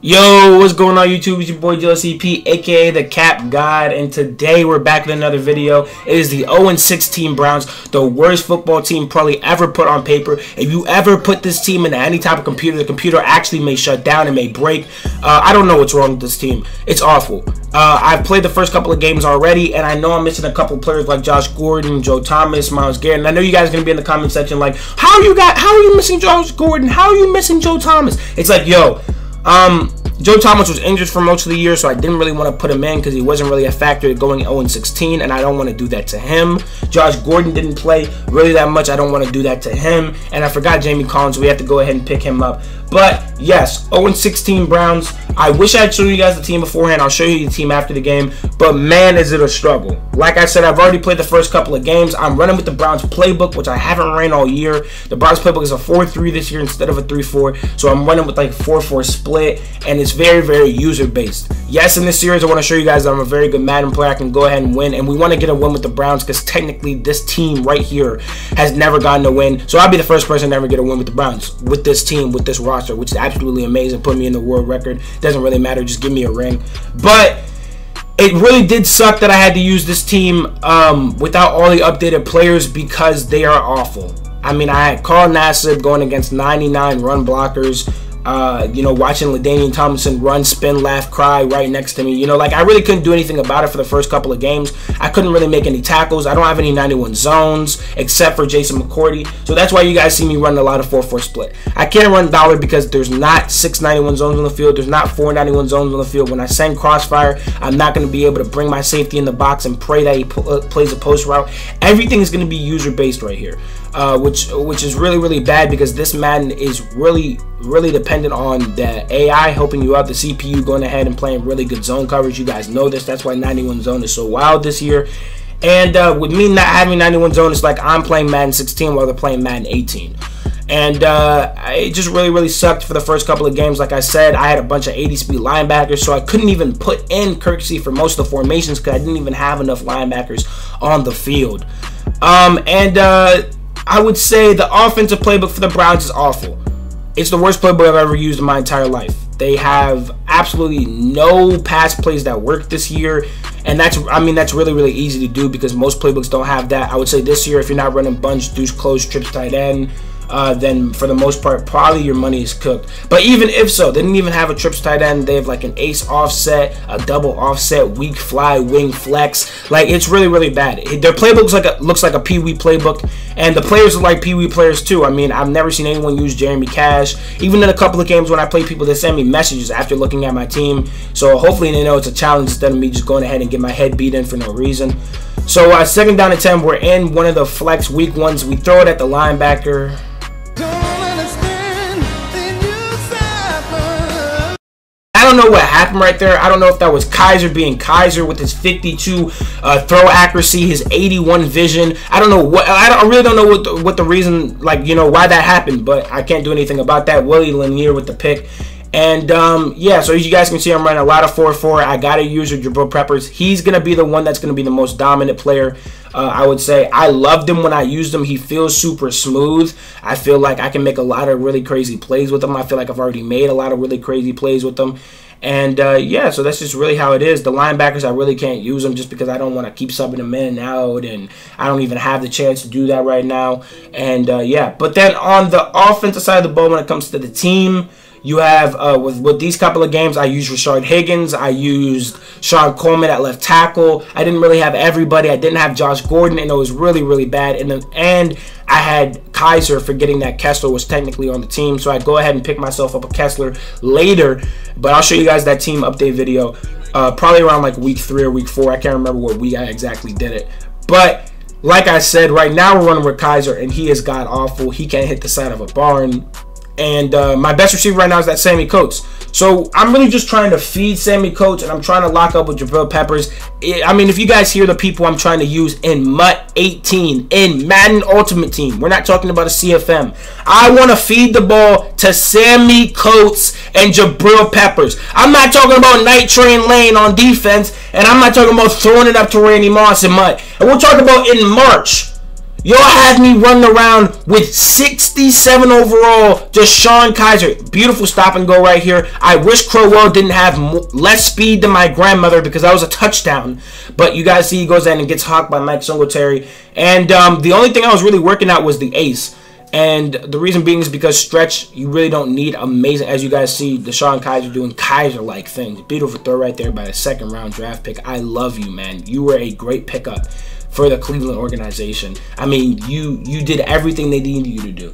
Yo, what's going on YouTube? It's your boy EP, aka the Cap God, and today we're back with another video. It is the 0-16 Browns, the worst football team probably ever put on paper. If you ever put this team into any type of computer, the computer actually may shut down and may break. I don't know what's wrong with this team. It's awful. I've played the first couple of games already, and I know I'm missing a couple of players like Josh Gordon, Joe Thomas, Myles Garrett. And I know you guys are gonna be in the comment section like, how are you missing Josh Gordon? How are you missing Joe Thomas? It's like, yo. Joe Thomas was injured for most of the year, so I didn't really want to put him in because he wasn't really a factor going 0-16, and I don't want to do that to him. Josh Gordon didn't play really that much. I don't want to do that to him. And I forgot Jamie Collins, so we have to go ahead and pick him up. But yes, 0-16 Browns. I wish I'd show you guys the team beforehand. I'll show you the team after the game. But man, is it a struggle. Like I said, I've already played the first couple of games. I'm running with the Browns playbook, which I haven't ran all year. The Browns playbook is a 4-3 this year instead of a 3-4. So I'm running with like 4-4 split, and it's very, very user-based. Yes, in this series, I want to show you guys that I'm a very good Madden player. I can go ahead and win, and we want to get a win with the Browns because technically this team right here has never gotten a win. So I'll be the first person to ever get a win with the Browns, with this team, with this roster, which is absolutely amazing. Put me in the world record. Doesn't really matter. Just give me a ring. But it really did suck that I had to use this team without all the updated players because they are awful. I mean, I had Carl Nassib going against 99 run blockers. You know, watching LaDainian Tomlinson run, spin, laugh, cry right next to me. You know, like I really couldn't do anything about it for the first couple of games. I couldn't really make any tackles. I don't have any 91 zones except for Jason McCourty. So that's why you guys see me running a lot of 4-4 split. I can't run dollar because there's not 6 91 zones on the field. There's not 4 91 zones on the field. When I send crossfire, I'm not going to be able to bring my safety in the box and pray that he plays a post route. Everything is going to be user-based right here. Which is really, really bad because this Madden is really dependent on the AI helping you out, the CPU going ahead and playing really good zone coverage. You guys know this. That's why 91 zone is so wild this year. And with me not having 91 zone, it's like I'm playing Madden 16 while they're playing Madden 18. And it just really sucked for the first couple of games. Like I said, I had a bunch of 80-speed linebackers, so I couldn't even put in Kirksey for most of the formations because I didn't even have enough linebackers on the field. I would say the offensive playbook for the Browns is awful. It's the worst playbook I've ever used in my entire life. They have absolutely no pass plays that work this year, and that's really easy to do because most playbooks don't have that. I would say this year, if you're not running bunch, deuce, close, trips, tight end, then for the most part, probably your money is cooked. But even if so, they didn't even have a trips tight end. They have like an ace offset, a double offset, weak fly, wing flex. Like it's really bad. Their playbook looks like a Pee-wee playbook, and the players are like Pee-wee players too. I mean, I've never seen anyone use Jeremy Cash. Even in a couple of games when I play people, they send me messages after looking at my team. So hopefully they know it's a challenge instead of me just going ahead and get my head beat in for no reason. So 2nd down and 10, we're in one of the flex weak ones. We throw it at the linebacker. I don't know what happened right there. I don't know if that was Kaiser being Kaiser with his 52 throw accuracy, his 81 vision. I don't know what. I really don't know what the reason, like, you know, why that happened. But I can't do anything about that. Willie Lanier with the pick. And yeah, so as you guys can see, I'm running a lot of 4-4. I gotta use Jabril Peppers. He's gonna be the one that's gonna be the most dominant player. I would say I loved him when I used him. He feels super smooth. I feel like I can make a lot of really crazy plays with him. I feel like I've already made a lot of really crazy plays with him. And yeah, so that's just really how it is. The linebackers, I really can't use them just because I don't want to keep subbing them in and out, and I don't even have the chance to do that right now. And yeah, but then on the offensive side of the ball, when it comes to the team, you have, with these couple of games, I used Rashard Higgins. I used Sean Coleman at left tackle. I didn't really have everybody. I didn't have Josh Gordon, and it was really bad. And I had Kaiser, forgetting that Kessler was technically on the team. So I'd go ahead and pick myself up a Kessler later. But I'll show you guys that team update video probably around like week 3 or week 4. I can't remember what week I exactly did it. But like I said, right now we're running with Kaiser, and he is god-awful. He can't hit the side of a barn. And my best receiver right now is that Sammy Coates. So I'm really just trying to feed Sammy Coates, and I'm trying to lock up with Jabril Peppers. I mean, if you guys hear the people I'm trying to use in MUT 18, in Madden Ultimate Team, we're not talking about a CFM. I want to feed the ball to Sammy Coates and Jabril Peppers. I'm not talking about Night Train Lane on defense, and I'm not talking about throwing it up to Randy Moss in MUT. And we're talking about in March. Y'all had me running around with 67 overall, just Sean Kaiser. Beautiful stop and go right here. I wish Crowell didn't have less speed than my grandmother because that was a touchdown. But you guys see he goes in and gets hawked by Mike Singletary. And the only thing I was really working out was the ace. And the reason being is because stretch, you really don't need amazing, as you guys see, Deshaun Kaiser doing Kaiser-like things. Beautiful throw right there by the second-round draft pick. I love you, man. You were a great pickup for the Cleveland organization. I mean, you did everything they needed you to do.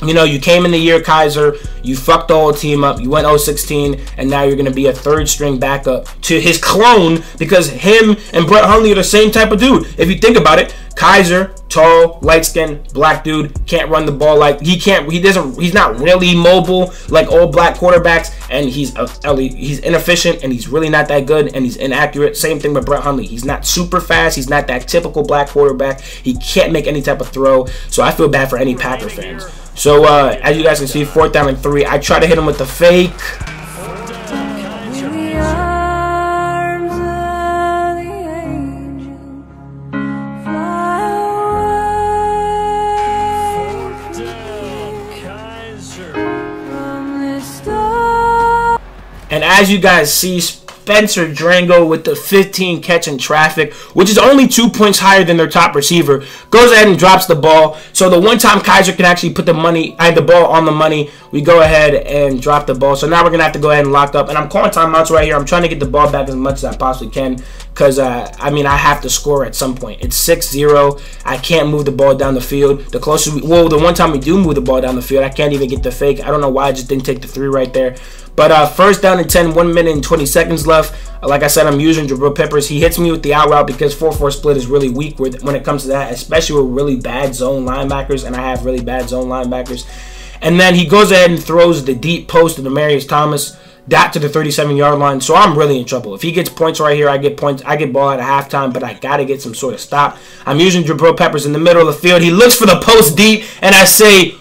You know, you came in the year Kaiser, you fucked the whole team up, you went 0-16, and now you're going to be a third-string backup to his clone because him and Brett Hundley are the same type of dude. If you think about it, Kaiser, tall, light-skinned, black dude, can't run the ball like he's not really mobile like old black quarterbacks, and he's inefficient, and he's really not that good, and he's inaccurate. Same thing with Brett Hundley. He's not super fast. He's not that typical black quarterback. He can't make any type of throw, so I feel bad for any Packer fans. So, as you guys can see, 4th down and 3. I try to hit him with the fake. And as you guys see, Spencer Drango with the 15 catch in traffic, which is only 2 points higher than their top receiver, goes ahead and drops the ball. So the one time Kaiser can actually put the ball on the money, we go ahead and drop the ball. So now we're going to have to go ahead and lock up. And I'm calling timeouts right here. I'm trying to get the ball back as much as I possibly can because, I mean, I have to score at some point. It's 6-0. I can't move the ball down the field. The one time we do move the ball down the field, I can't even get the fake. I don't know why I just didn't take the 3 right there. But 1st down and 10, 1 minute and 20 seconds left. Like I said, I'm using Jabril Peppers. He hits me with the out route because 4-4 split is really weak when it comes to that, especially with really bad zone linebackers, and I have really bad zone linebackers. And then he goes ahead and throws the deep post to Demaryius Thomas, to the 37-yard line. So I'm really in trouble. If he gets points right here, I get points. I get ball at a halftime, but I got to get some sort of stop. I'm using Jabril Peppers in the middle of the field. He looks for the post deep, and I say,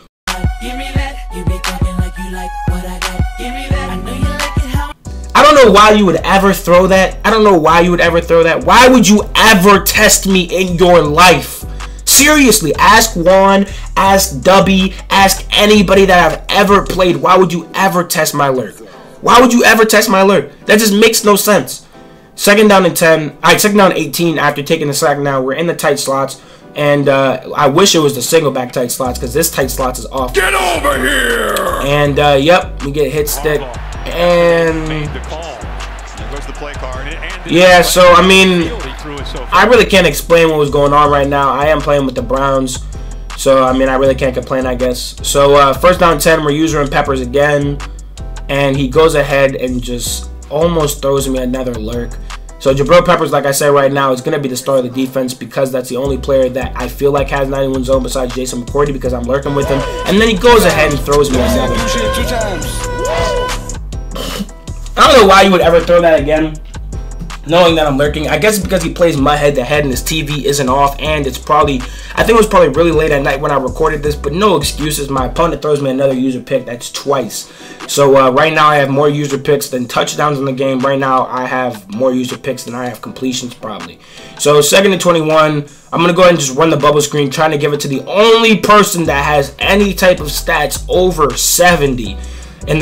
give me that. You be talking like you like what I got. Give me that. I know you like it how. I don't know why you would ever throw that. I don't know why you would ever throw that. Why would you ever test me in your life? Seriously, ask Juan, ask Dubby, ask anybody that I've ever played. Why would you ever test my lurk? Why would you ever test my lurk? That just makes no sense. 2nd down and 10. All right, 2nd down and 18 after taking the sack now. We're in the tight slots. And I wish it was the single back tight slots because this tight slots is off. Get over here! And, yep, we get hit stick. And yeah, so, I mean, I really can't explain what was going on right now. I am playing with the Browns. So, I mean, I really can't complain, I guess. So, 1st down and 10, we're using Peppers again. And he goes ahead and just almost throws me another lurk. So Jabril Peppers, like I said right now, is going to be the star of the defense because that's the only player that I feel like has 91 zone besides Jason McCourty because I'm lurking with him. And then he goes ahead and throws me another. I don't know why you would ever throw that again, knowing that I'm lurking. I guess it's because he plays MUT head to head and his TV isn't off, and it's probably, I think it was probably really late at night when I recorded this, but no excuses. My opponent throws me another user pick. That's twice. So right now I have more user picks than touchdowns in the game. Right now I have more user picks than I have completions probably. So 2nd and 21. I'm going to go ahead and just run the bubble screen, trying to give it to the only person that has any type of stats over 70 in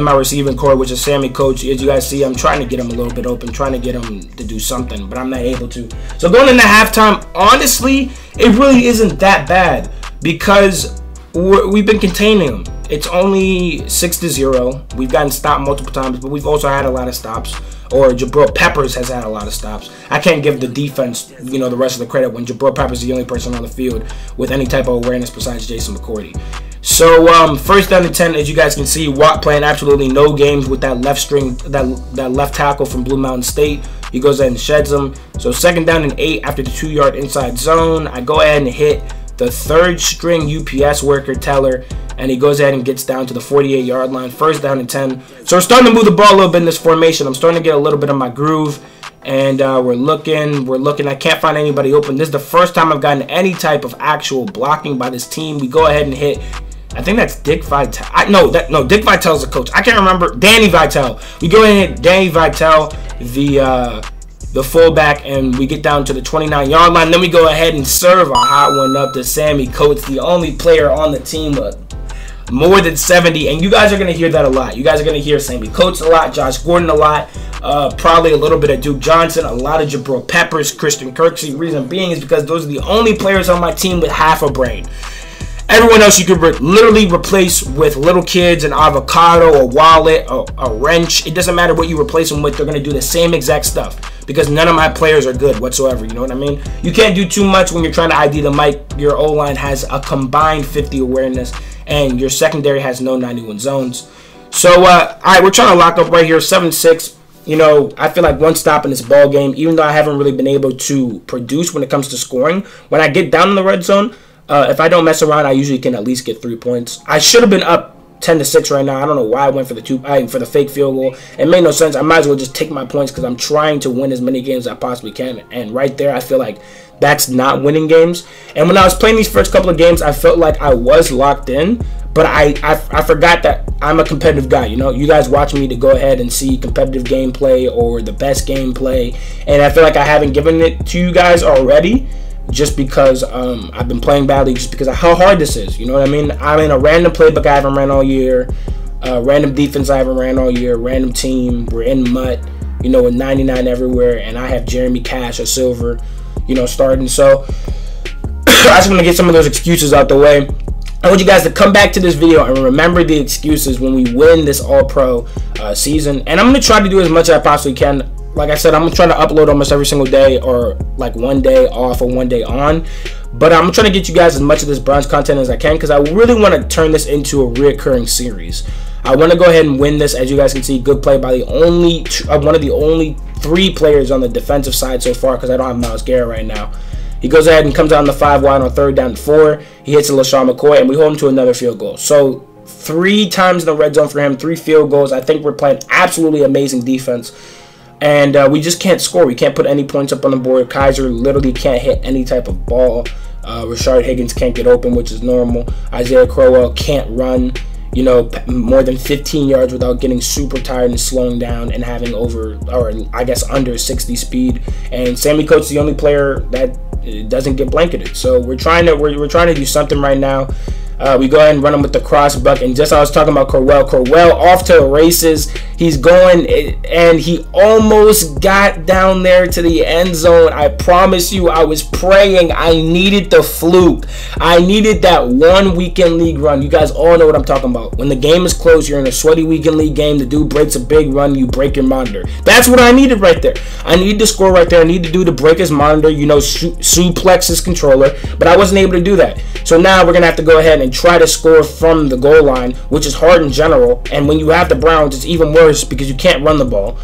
my receiving core, which is Sammy Coach. As you guys see, I'm trying to get him a little bit open, trying to get him to do something, but I'm not able to. So going into halftime, honestly, it really isn't that bad because we've been containing them. It's only 6-0. We've gotten stopped multiple times, but we've also had a lot of stops. Or Jabril Peppers has had a lot of stops. I can't give the defense, you know, the rest of the credit when Jabril Peppers is the only person on the field with any type of awareness besides Jason McCourty. So 1st down and 10, as you guys can see, Watt playing absolutely no games with that left string, that left tackle from Blue Mountain State. He goes ahead and sheds him. So 2nd down and 8 after the 2-yard inside zone. I go ahead and hit the 3rd string UPS worker Teller, and he goes ahead and gets down to the 48-yard line. 1st down and 10. So we're starting to move the ball a little bit in this formation. I'm starting to get a little bit of my groove, and we're looking. I can't find anybody open. This is the first time I've gotten any type of actual blocking by this team. We go ahead and hit, I think that's Dick Vitale. No, Dick Vitale's the coach. I can't remember. Danny Vitale. We go ahead and hit Danny Vitale, the fullback, and we get down to the 29-yard line. Then we go ahead and serve a hot one up to Sammy Coates, the only player on the team with more than 70, and you guys are going to hear that a lot. You guys are going to hear Sammy Coates a lot, Josh Gordon a lot, probably a little bit of Duke Johnson, a lot of Jabril Peppers, Christian Kirksey. Reason being is because those are the only players on my team with half a brain. Everyone else you could literally replace with little kids, an avocado, a wallet, a wrench. It doesn't matter what you replace them with. They're going to do the same exact stuff because none of my players are good whatsoever. You know what I mean? You can't do too much when you're trying to ID the mic. Your O-line has a combined 50 awareness, and your secondary has no 91 zones. So, all right, we're trying to lock up right here, 7-6. You know, I feel like one stop in this ball game, even though I haven't really been able to produce when it comes to scoring. When I get down in the red zone, if I don't mess around, I usually can at least get 3 points. I should have been up 10-6 right now. I don't know why I went for the fake field goal. It made no sense. I might as well just take my points because I'm trying to win as many games as I possibly can. And right there, I feel like that's not winning games. And when I was playing these first couple of games, I felt like I was locked in. But I forgot that I'm a competitive guy. You know, you guys watch me to go ahead and see competitive gameplay or the best gameplay. And I feel like I haven't given it to you guys already just because I've been playing badly, just because of how hard this is. You know what I mean? I'm in a random playbook I haven't ran all year. Random defense I haven't ran all year. Random team. We're in MUT, you know, with 99 everywhere. And I have Jeremy Cash or Silver, you know, starting. So I just want to get some of those excuses out the way. I want you guys to come back to this video and remember the excuses when we win this All-Pro season. And I'm going to try to do as much as I possibly can. Like I said, I'm trying to upload almost every single day, or like one day off or one day on. But I'm trying to get you guys as much of this Browns content as I can because I really want to turn this into a reoccurring series. I want to go ahead and win this. As you guys can see, good play by one of the only 3 players on the defensive side so far because I don't have Myles Garrett right now. He goes ahead and comes out on the 5 wide on 3rd down and 4. He hits a LaShawn McCoy, and we hold him to another field goal. So 3 times in the red zone for him, 3 field goals. I think we're playing absolutely amazing defense. And we just can't score. We can't put any points up on the board. Kaiser literally can't hit any type of ball. Rashard Higgins can't get open, which is normal. Isaiah Crowell can't run, you know, more than 15 yards without getting super tired and slowing down and having over, or I guess under 60 speed. And Sammy Coates is the only player that doesn't get blanketed. So we're trying to do something right now. We go ahead and run him with the cross buck, and just I was talking about Crowell off to the races. He's going, and he almost got down there to the end zone. I promise you, I was praying. I needed the fluke. I needed that one weekend league run. You guys all know what I'm talking about. When the game is close, you're in a sweaty weekend league game, the dude breaks a big run, you break your monitor. That's what I needed right there. I needed to score right there. I needed to do to break his monitor, you know, suplex his controller, but I wasn't able to do that. So now we're going to have to go ahead and try to score from the goal line, which is hard in general. And when you have the Browns, it's even worse because you can't run the ball.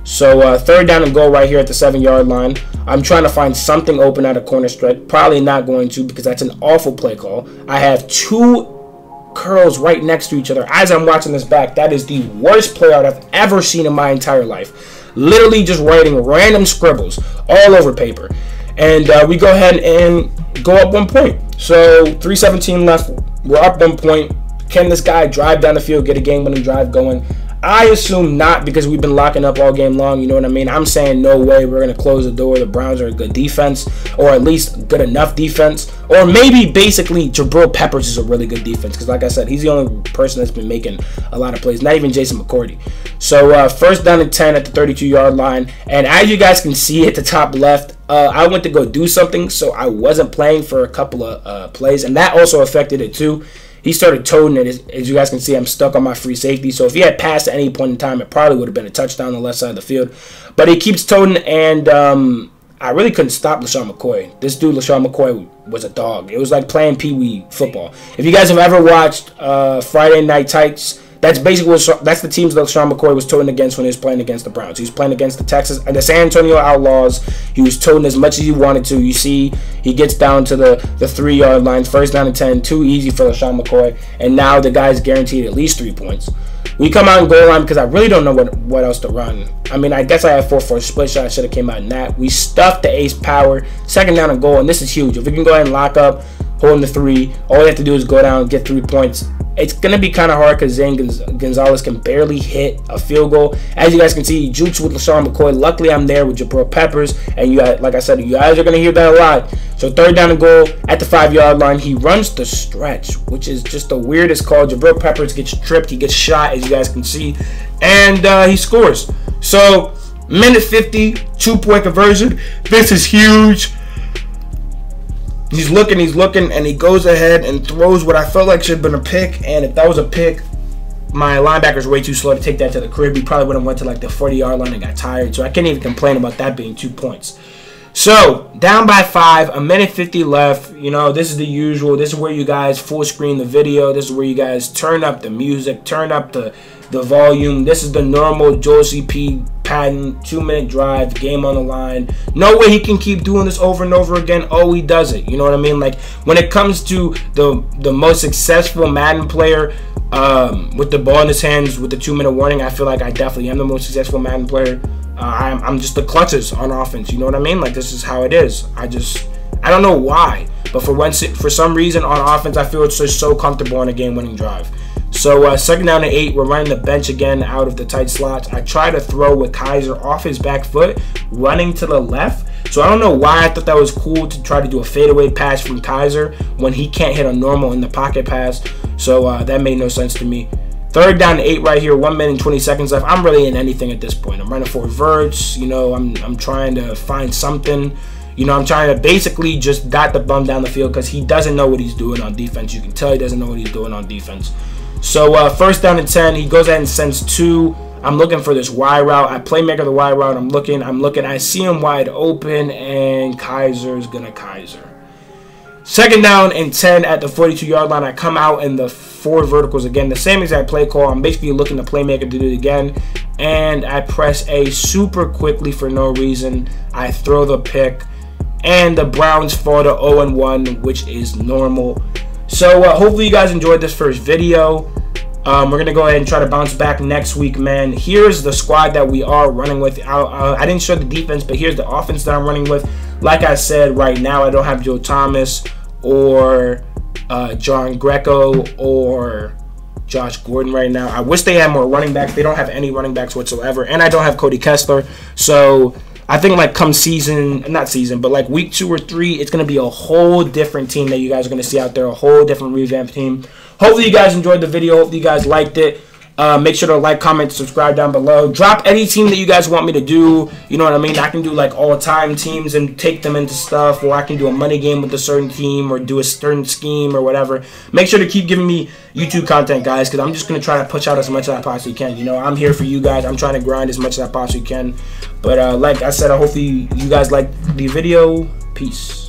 So 3rd down and goal right here at the 7-yard line. I'm trying to find something open at a corner stretch. Probably not going to because that's an awful play call. I have 2 curls right next to each other as I'm watching this back. That is the worst play out I've ever seen in my entire life. Literally just writing random scribbles all over paper. And we go ahead and go up 1 point. So 3:17 left. We're up 1 point. Can this guy drive down the field, get a game-winning drive going? I assume not because we've been locking up all game long. You know what I mean? I'm saying no way. We're going to close the door. The Browns are a good defense, or at least good enough defense. Or maybe basically Jabril Peppers is a really good defense because, like I said, he's the only person that's been making a lot of plays. Not even Jason McCourty. So 1st down and 10 at the 32-yard line. And as you guys can see at the top left, I went to go do something, so I wasn't playing for a couple of plays. And that also affected it too. He started toting it. As you guys can see, I'm stuck on my free safety. So if he had passed at any point in time, it probably would have been a touchdown on the left side of the field. But he keeps toting, and I really couldn't stop LaShawn McCoy. This dude, LaShawn McCoy, was a dog. It was like playing Pee-wee football. If you guys have ever watched Friday Night Tights, that's basically that's the teams that LaShawn McCoy was toting against when he was playing against the Browns. He was playing against the San Antonio Outlaws. He was toting as much as he wanted to. You see, he gets down to the 3-yard line, 1st down and 10, too easy for LaShawn McCoy, and now the guy's guaranteed at least 3 points. We come out and goal line because I really don't know what else to run. I mean, I guess I have 4-4 split shot. I should have came out in that. We stuffed the ace power, 2nd down and goal, and this is huge. If we can go ahead and lock up, hold him to 3, all we have to do is go down and get 3 points. it's going to be kind of hard because Zane Gonzalez can barely hit a field goal. As you guys can see, he jukes with LaShawn McCoy. Luckily, I'm there with Jabril Peppers. And you guys, like I said, you guys are going to hear that a lot. So 3rd down and goal at the 5-yard line. He runs the stretch, which is just the weirdest call. Jabril Peppers gets tripped. He gets shot, as you guys can see. And he scores. So, minute 50, 2-point conversion. This is huge. He's looking, and he goes ahead and throws what I felt like should have been a pick. And if that was a pick, my linebacker's way too slow to take that to the crib. He probably would have went to like the 40-yard line and got tired. So I can't even complain about that being 2 points. So, down by 5, a minute 50 left. You know, this is the usual. This is where you guys full screen the video. This is where you guys turn up the music, turn up the volume. This is the normal Joel CP pattern, 2-minute drive, game on the line. No way he can keep doing this over and over again. Oh, he does it. You know what I mean? Like, when it comes to the most successful Madden player with the ball in his hands with the 2-minute warning, I feel like I definitely am the most successful Madden player. I'm just the clutches on offense. You know what I mean? Like, this is how it is. I don't know why, but for some reason on offense, I feel it's just so comfortable on a game-winning drive. So 2nd down and 8, we're running the bench again out of the tight slots. I try to throw with Kaiser off his back foot, running to the left. So I don't know why I thought that was cool to try to do a fadeaway pass from Kaiser when he can't hit a normal in the pocket pass. So that made no sense to me. 3rd down and 8 right here, 1 minute and 20 seconds left. I'm really in anything at this point. I'm running for verts. You know, I'm trying to find something. You know, I'm trying to basically just dot the bum down the field because he doesn't know what he's doing on defense. You can tell he doesn't know what he's doing on defense. So 1st down and 10, he goes ahead and sends 2. I'm looking for this Y route. I playmaker the Y route. I'm looking. I see him wide open, and Kaiser's gonna Kaiser. 2nd down and 10 at the 42-yard line. I come out in the 4 verticals again. The same exact play call. I'm basically looking to playmaker to do it again. And I press A super quickly for no reason. I throw the pick. And the Browns fall to 0-1, which is normal. So hopefully you guys enjoyed this first video. We're going to go ahead and try to bounce back next week, man. Here's the squad that we are running with. I didn't show the defense, but here's the offense that I'm running with. Like I said, right now I don't have Joe Thomas or John Greco or Josh Gordon right now. I wish they had more running backs. They don't have any running backs whatsoever. And I don't have Cody Kessler. So I think like come but like week 2 or 3, it's going to be a whole different team that you guys are going to see out there. A whole different revamped team. Hopefully you guys enjoyed the video. Hopefully you guys liked it. Make sure to like, comment, subscribe down below. Drop any team that you guys want me to do. You know what I mean? I can do like all-time teams and take them into stuff, or I can do a money game with a certain team, or do a certain scheme or whatever. Make sure to keep giving me YouTube content, guys, because I'm just going to try to push out as much as I possibly can. You know, I'm here for you guys. I'm trying to grind as much as I possibly can. But like I said, hopefully you guys liked the video. Peace.